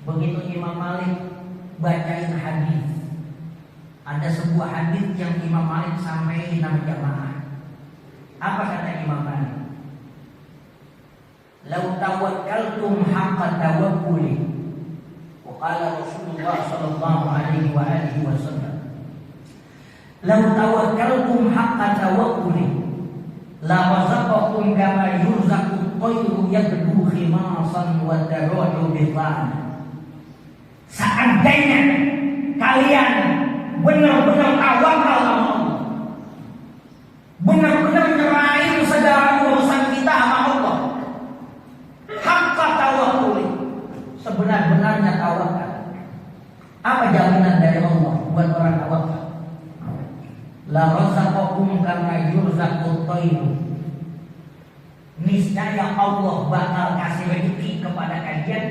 Begitu Imam Malik bacain hadis, ada sebuah hadis yang Imam Malik sampaikan sama jamaah. Apa kata Imam Malik? Lau tawakkaltum haqqa tawakkuli. Qala Rasulullah sallallahu alaihi wa alihi wasallam, "Lau tawakkaltum haqqa tawakkuli, la razaqakum kama yurzaqu at-tayru yabdu khimasan wa taruhu bitan." Seandainya kalian benar-benar tawakal sama Allah, benar-benar nyerahin segala urusan kita sama Allah, haqqa tawakkuli, sebenar-benarnya tawakal. Apa jaminan dari Allah buat orang tawakal? La razaqakum kama yurzaqut tayru. Niscaya Allah bakal kasih rezeki kepada kalian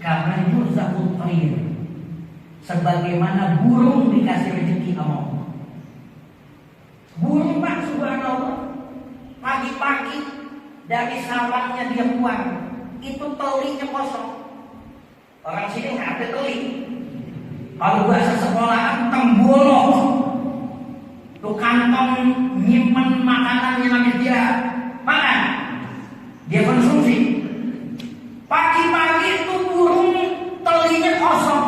kama yurzaqut tayru, sebagaimana burung dikasih rezeki sama Allah. Burung Pak subhanallah, pagi-pagi dari sarangnya dia keluar, itu telinya kosong. Orang sini nggak ada teli. Kalau bahasa sekolahan tembolok. tuh kantong nyimpen makanannya habis dia makan, dia konsumsi. Pagi-pagi itu burung telinya kosong,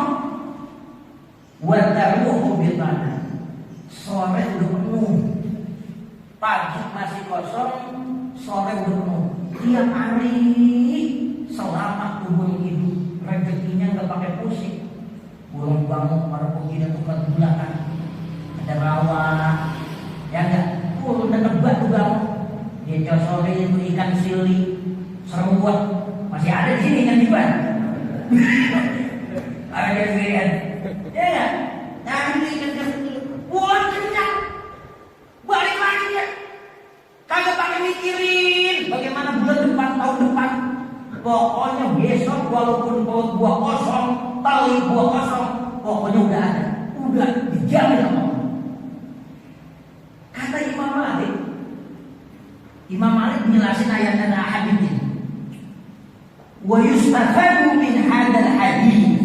wadaruhu bitana, sore udah penuh. Pagi masih kosong, sore udah penuh. Tiap hari selama burung hidup, rezekinya nggak pakai pusing. Burung bangun para penggila tukar bulakan, ada rawa, ya enggak? Burung dan nebak tuh bangun. Dia cosorin itu ikan sili, seruat. Masih ada di sini ikan juga. Ada di sini kan? Ya enggak? Nah ini ikan sili, pulang kenyang, balik lagi dia. Kagak pakai mikirin bagaimana bulan depan, tahun depan. Pokoknya besok walaupun perut gua kosong, tali gua kosong, pokoknya udah ada, udah dijamin sama Allah. Kata Imam Malik menjelaskan ayat dan hadits ini. Wa yustafadu min hadzal hadits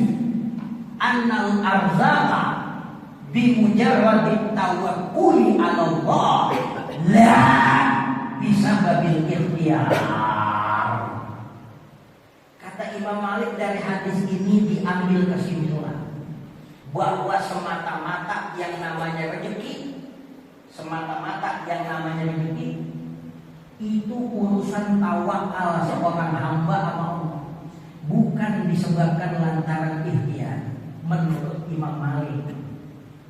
annal arzaqa bi mujarrad tawakkuli 'ala Allah la bisababil ikhtiyar. Kata Imam Malik, dari hadis ini diambil kesimpulan bahwa semata-mata yang namanya rezeki, itu urusan tawakal seorang hamba sama Allah, bukan disebabkan lantaran ikhtiar. Menurut Imam Malik,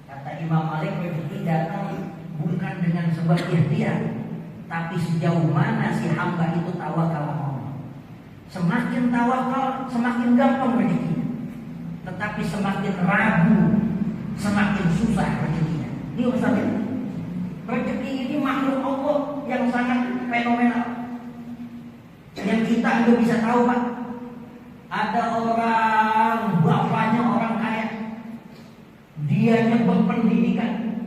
kata Imam Malik, rezeki datang bukan dengan sebab ikhtiar, tapi sejauh mana si hamba itu tawakal sama Allah. Semakin tawakal, semakin gampang rezekinya. Tetapi semakin ragu, semakin susah rezekinya. Ini urusan itu. Rezeki ini makhluk Allah yang sangat fenomenal, yang kita nggak bisa tahu, Pak. Ada orang, bapaknya orang kaya, dianya berpendidikan,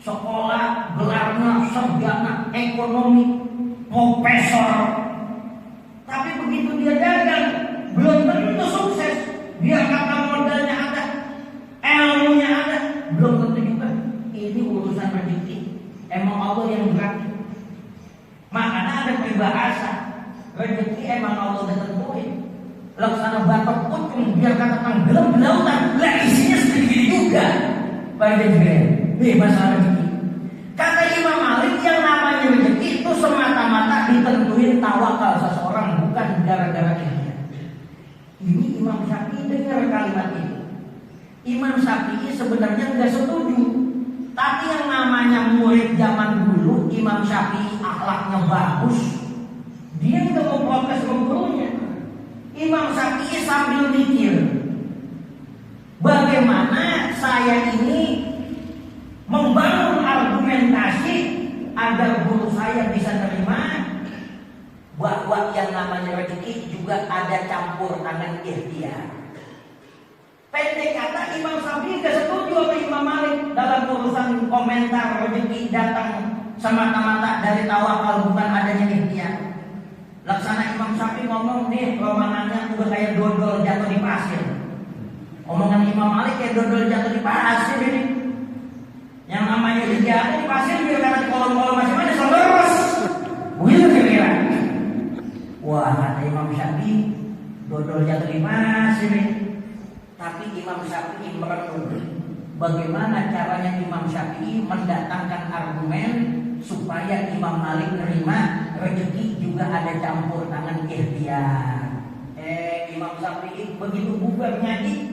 sekolah, gelarnya sarjana ekonomi, profesor. Tapi begitu dia dagang, belum tentu sukses. Dia kata modalnya ada, ilmunya ada, belum tentu juga. Ini urusan rezeki. Emang Allah yang berarti. Makanya ada peribahasa, rezeki emang Allah udah tentuin. Laksana batok pucung biar kata tenggelam di lautan, lah isinya segini juga. Baik ini masalah rezeki. Kata Imam Malik, yang namanya rezeki itu semata-mata ditentuin tawakal seseorang, bukan gara-gara ikhtiar. Ini Imam Syafi'i dengar kalimat itu. Imam Syafi'i sebenarnya nggak setuju. Tapi yang namanya murid zaman dulu, Imam Syafi'i akhlaknya bagus, dia nggak mau protes ke gurunya. Imam Syafi'i sambil mikir, bagaimana saya ini membangun argumentasi agar guru saya bisa terima bahwa yang namanya rezeki juga ada campur tangan ikhtiar. Pendek kata, Imam Syafi'i gak setuju sama Imam Malik dalam urusan komentar rezeki datang semata-mata dari tawakal, bukan adanya ikhtiar. Laksana Imam Syafi'i ngomong nih, romanannya udah kayak dodol jatuh di pasir. Omongan Imam Malik kayak dodol jatuh di pasir ini. Yang namanya jatuh di pasir biar kata di kolom-kolom masing-masing selurus. Begitu kira-kira. Wah, kata Imam Syafi'i, dodol jatuh di pasir ini. Tapi Imam Syafi'i merenung bagaimana caranya Imam Syafi'i mendatangkan argumen supaya Imam Malik terima rezeki juga ada campur tangan ikhtiar. Imam Syafi'i begitu bubar nyanyi,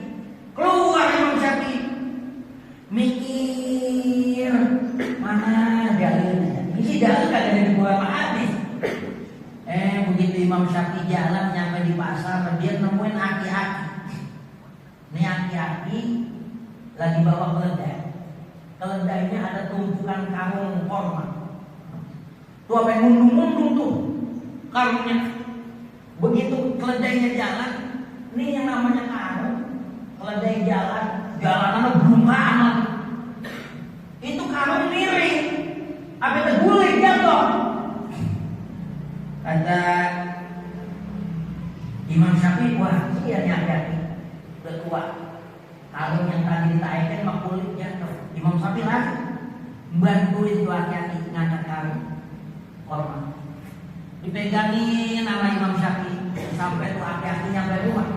keluar Imam Syafi'i mikir mana dalilnya. Ini dalil kagak ada di beberapa hadis. Begitu Imam Syafi'i jalan nyampe di pasar, dia nemuin aki-aki. Ini aki-aki lagi bawa keledai. Keledainya ada tumpukan karung korma. Tuh apa yang mundung-mundung tuh karungnya. Begitu keledainya jalan, ini yang namanya karung. Keledai jalan, jalanan berumah. Itu karung miring, apa terguling jatuh. Kata Imam Syafi'i, wah iya nih aki-aki udah tua, karung yang tadi ditaikkan mak kulit jatuh. Imam Syafi'i lari, bantuin tuh aki-aki ngangkat karung korma. Dipegangin sama Imam Syafi'i sampai tuh aki-aki nyampe rumah.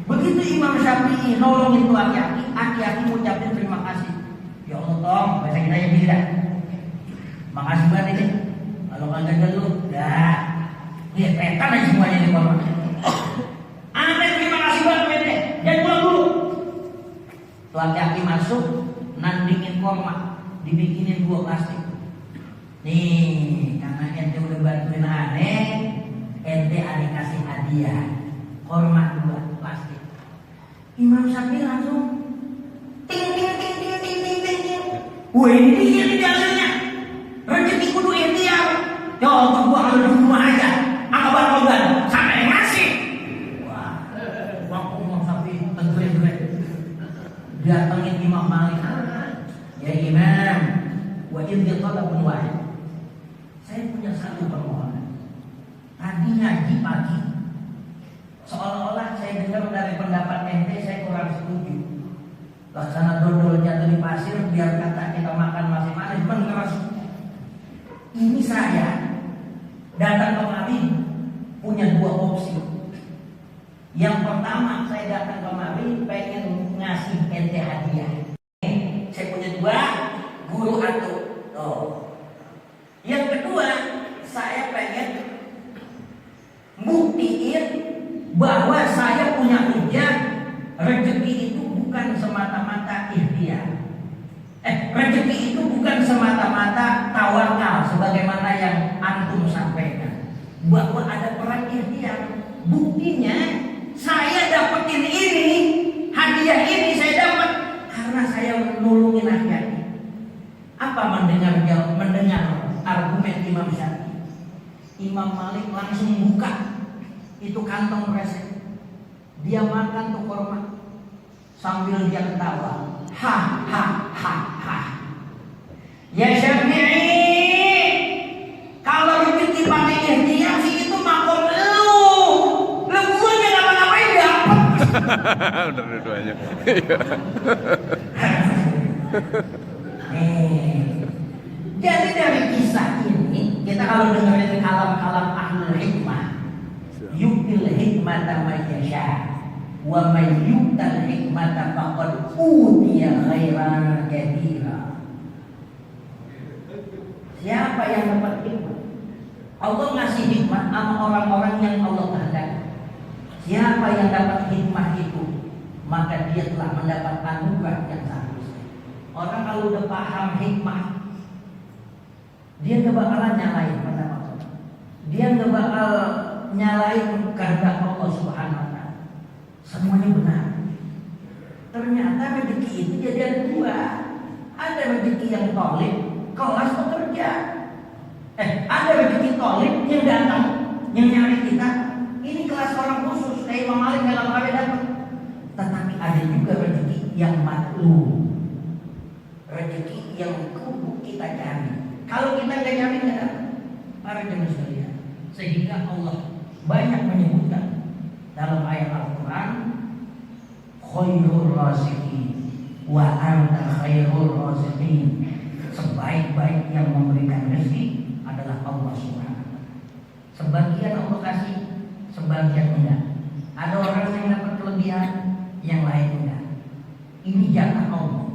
Begitu Imam Syafi'i nolongin tuh aki-aki, aki-aki ngucapin terima kasih. Ya Allah tong, bahasa kita yang tidak. Makasih banget ini. Kalau kagak dulu, dah. Lihat petan aja semuanya di korma. Anak terima kasih banget bete. Jangan pulang dulu. Tuh aki-aki masuk, nandingin korma, dibikinin 2 plastik. Nih, karena ente udah bantuin aneh, ente aneh kasih hadiah korma 2 plastik. Imam Syafi'i langsung ting ting ting ting ting ting ting ting. Wah ini dia nih jalannya. Rezeki kudu ikhtiar. Ya Allah gua kalau di rumah aja, akbar kogan sampai ngasih. Wah, waktu Imam Syafi'i tentuin. Datangin Imam Malik. Ya Imam, wa idh talabun wahid. Saya punya satu permohonan. Tadi ngaji pagi, seolah-olah saya dengar dari pendapat ente saya kurang setuju. Laksana dodol jatuh di pasir biar kata kita makan masing-masing mengeras. Ini saya datang kemari punya 2 opsi. Yang pertama saya datang kemari pengen ngasih ente hadiah. Saya punya 2 guru atu. Yang kedua, saya pengen buktiin bahwa saya punya hujah. Rezeki itu bukan semata-mata ikhtiar. Rezeki itu bukan semata-mata tawakal sebagaimana yang antum sampaikan. Bahwa ada peran ikhtiar. Buktinya saya dapetin ini, hadiah ini saya dapat karena saya nolongin aki-aki. Apa mendengar argumen Imam Syafi'i? Imam Malik langsung buka itu kantong kresek. Dia makan tuh korma sambil dia ketawa. Ha ha ha ha. Ya Syafi'i, kalau rezeki pakai ikhtiar sih itu makom lu. Lu gua yang ngapa-ngapain dapat. Udah dua-duanya. Jadi dari kisah ini kita kalau dengerin kalam-kalam ahlul hikmah, yu'til hikmata man yasha wa man yu'tal hikmata faqad utiya khairan katsira. Siapa yang dapat hikmah? Allah ngasih hikmah sama orang-orang yang Allah kehendaki. Siapa yang dapat hikmah itu, maka dia telah mendapat anugerah yang seharusnya. Orang kalau udah paham hikmah, dia gak bakalan nyalain pada Allah. Dia gak bakal nyalain kehendak Allah Subhanahu wa ta'ala. Semuanya benar. Ternyata rezeki itu jadi ada 2. Ada rezeki yang tolib, kelas pekerja. Ada rezeki tolib yang datang, yang nyari kita. Ini kelas orang khusus, kayak Imam Malik dalam kali dapat. Tetapi ada juga rezeki yang maklum, rezeki yang kudu kita cari. Kalau kita nggak nyari nggak dapat. Para jemaah sekalian, sehingga Allah banyak menyebutkan dalam ayat Al-Quran, khairul raziqin wa anta khairul raziqin. Sebaik-baik yang memberikan rezeki adalah Allah Subhanahu. Sebagian Allah kasih, sebagian enggak. Ada orang yang dapat kelebihan, yang lain enggak. Ini jatah Allah.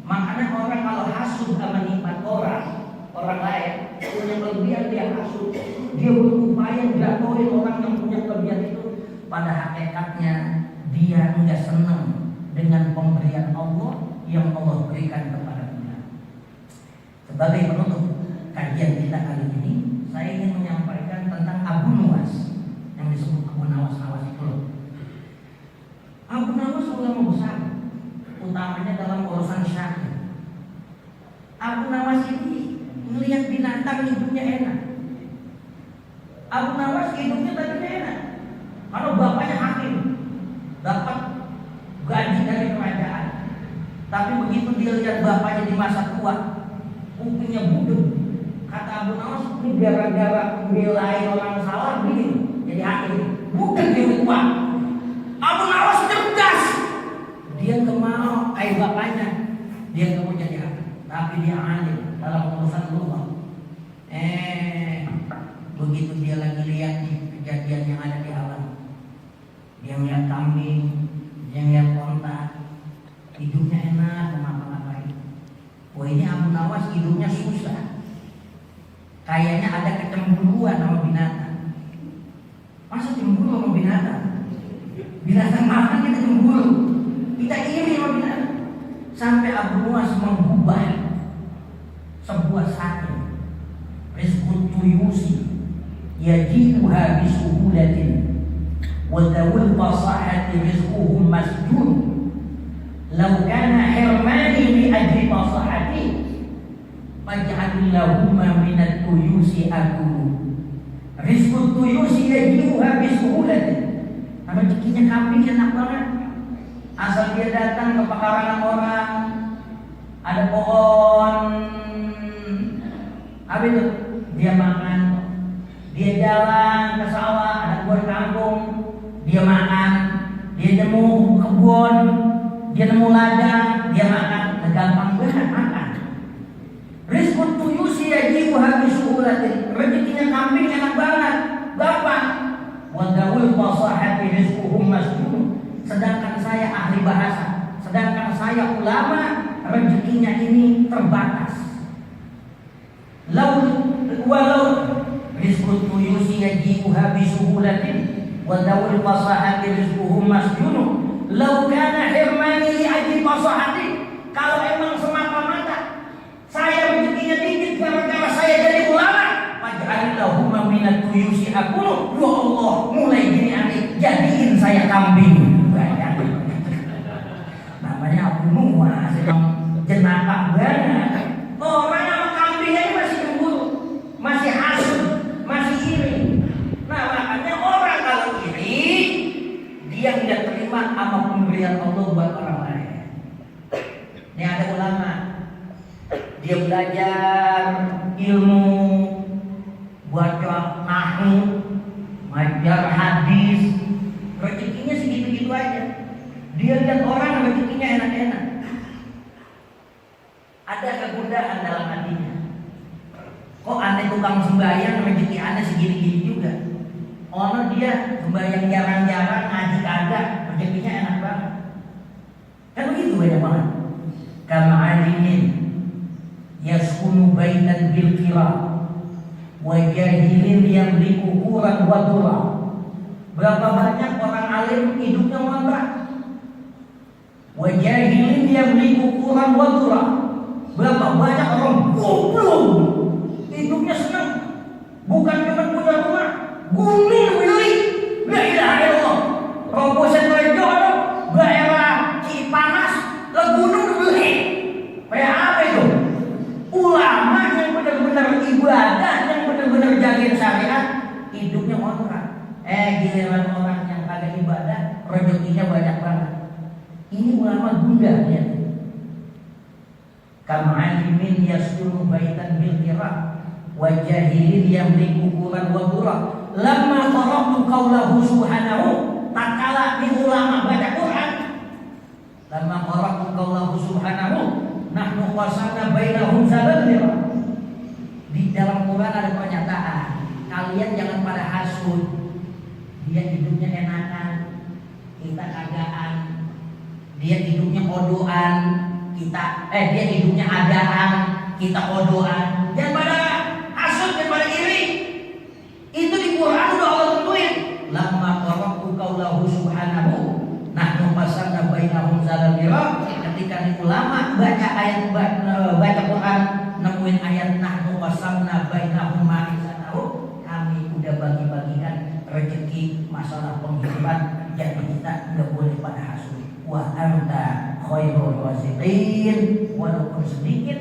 Makanya orang kalau hasud sama nikmat orang lain punya kelebihan, dia hasud, dia berupaya jatuhin orang yang punya kelebihan itu. Pada hakikatnya dia enggak senang dengan pemberian Allah yang Allah berikan kepada kita. Sebagai penutup kajian kita kali ini, saya ingin menyampaikan tentang Abu Nuwas yang disebut Abu Nawas itu. Abu Nawas ulama besar, utamanya dalam urusan syahid. Abu Nawas ini melihat binatang hidupnya enak. Abu Nawas hidupnya tadinya enak. Kalau bapaknya hakim, dapat gaji dari kerajaan. Tapi begitu dia lihat bapaknya di masa tua, kupingnya budek. Kata Abu Nawas, ini gara-gara belain orang salah begini, jadi hakim. Budek dia tua. Abu Nawas cerdas. Dia nggak mau kayak bapaknya. Dia nggak mau jadi hakim. tapi dia alim dalam urusan lugah. Begitu dia lagi lihat nih kejadian yang ada di alam, dia melihat kambing, dia melihat onta, hidupnya enak, ngapa-ngapain. Wah, ini Abu Nawas hidupnya susah. Kayaknya ada kecemburuan sama binatang. Masa cemburu sama binatang? Binatang makan kita cemburu, kita iri sama binatang. Sampai Abu Nawas mengubah sebuah sate, rizqut tuyusi yaji'uha bisuhulatin wa dhawul fasahati rizquhum masjun law kana hirmani li ajli fasahati faj'alillahumma minat tuyusi akulu. Rizqut tuyusi yaji'uha bisuhulatin. Rezekinya kambing enak banget. Asal dia datang ke pekarangan orang, ada pohon, apa itu? Dia makan. Dia jalan ke sawah, ada kebun kampung, dia makan. Dia nemu kebun, dia nemu ladang, dia makan. Gampang banget makan. Rizqut tuyusi yaji'uha bisuhulatin. Rezekinya kambing enak banget, gampang. Wa dawul fasahati rizquhum masjun. Sedangkan saya ahli bahasa, sedangkan saya ulama, rezekinya ini terbatas. Walau rizqut tuyusi yaji'uha bisuhulatin wa dawul fasahati rizquhum masjun law kana hirmani li ajli fasahati. Kalau emang semata-mata saya rezekinya dikit gara-gara saya jadi ulama, faj'alillahumma minat tuyusi akulu. Ya Allah, mulai gini aneh, jadiin saya kambing. Namanya Abu Nuwas, emang jenaka banget. Orang sama kambing ini masih cemburu, masih hasut, masih iri. Nah, makanya orang kalau iri, dia tidak terima apa pemberian Allah buat orang lain. Ini ada ulama, dia belajar ilmu, buat nahwu, ngajar hadis, rezekinya segitu-gitu aja. Dia lihat orang rezekinya enak-enak, ada kegundahan dalam hatinya. Kok aneh tukang sembahyang rezeki aneh segini-gini juga. Orang dia sembahyang jarang-jarang, ngaji kagak, rezekinya enak banget. Kan begitu banyak banget. Kama alimin yaskunu baitan bil qira wa jahilin yamliku quran wa dura. Berapa banyak orang alim hidupnya ngontrak. Wa jahilin yamliku quran wa dura. Berapa banyak orang goblok hidupnya senang, bukan cuma punya rumah, gunung beli. La ilaha illallah. Robosan Rejo, daerah Cipanas, lah gunung beli. Kayak apa itu? Ulama yang benar-benar ibadah, yang benar-benar jagain syariat, hidupnya ngontrak. Giliran orang yang kagak ibadah, rezekinya banyak banget. Ini ulama gundah ya. Kama alimin yaskunu baitan bil qira wa jahilin yamliku quran wa dura. Lamma qara'tu qaulahu subhanahu, tatkala di ulama baca Quran, lamma qara'tu qaulahu subhanahu nahnu qasamna bainahum salamira. Di dalam Quran ada pernyataan, kalian jangan pada hasud. Dia hidupnya enakan, kita kagaan. Dia hidupnya kodoan, dia hidupnya adaan, kita kodoan. Jangan pada hasud, jangan pada iri. Itu di Quran udah Allah tentuin. Lamma qara'tu qaulahu subhanahu nahnu qasamna bainahum salamira. Ketika di ulama baca ayat baca Quran, nemuin ayat nahnu qasamna bainahum ma'isatahu, kami udah bagi-bagikan rezeki masalah penghidupan, jadi kita nggak boleh pada hasud. Wa anta khairul wasiqin, walaupun sedikit,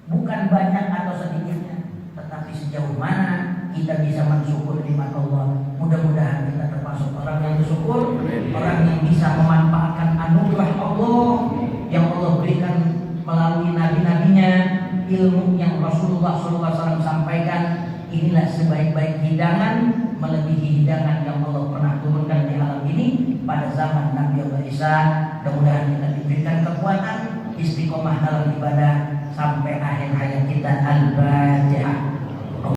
bukan banyak atau sedikitnya, tetapi sejauh mana kita bisa mensyukur nikmat Allah. Mudah-mudahan kita termasuk orang yang bersyukur, orang yang bisa memanfaatkan anugerah Allah yang Allah berikan melalui nabi-nabinya, ilmu yang Rasulullah SAW sampaikan. Inilah sebaik-baik hidangan, melebihi hidangan yang Allah pernah turunkan di alam ini pada zaman Nabi Allah Isa. Mudah-mudahan kita diberikan kekuatan, istiqomah dalam ibadah sampai akhir hayat kita. Al-Fatihah.